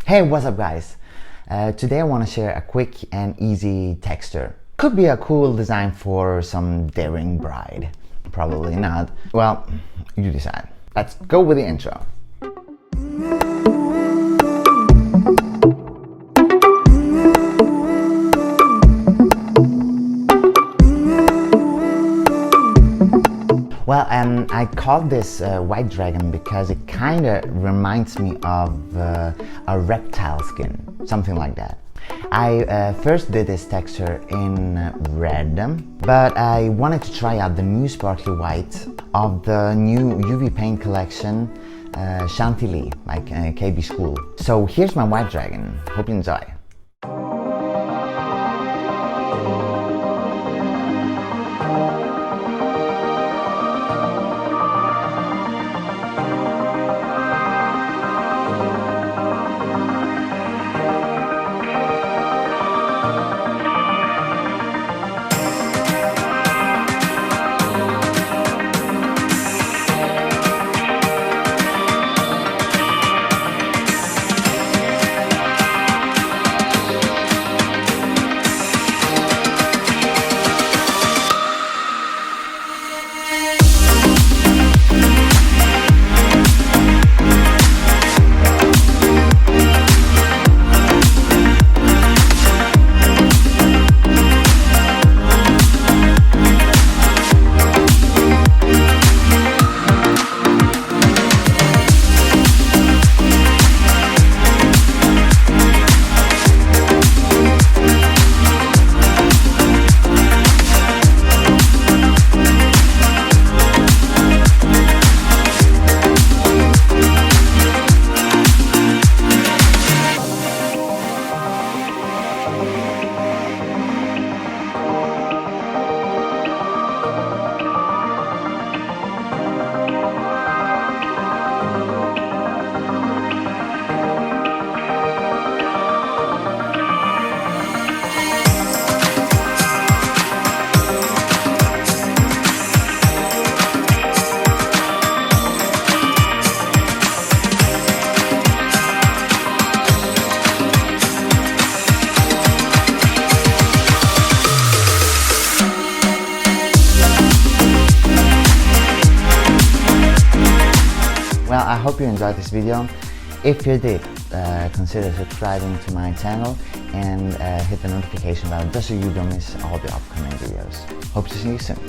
Hey, what's up guys? Today I want to share a quick and easy texture. Could be a cool design for some daring bride. Probably not. Well, you decide. Let's go with the intro. Well, I called this white dragon because it kind of reminds me of a reptile skin, something like that. I first did this texture in red, but I wanted to try out the new sparkly white of the new UV paint collection, Chantilly by KB School. So here's my white dragon. Hope you enjoy. Well, I hope you enjoyed this video. If you did, consider subscribing to my channel and hit the notification bell just so you don't miss all the upcoming videos. Hope to see you soon.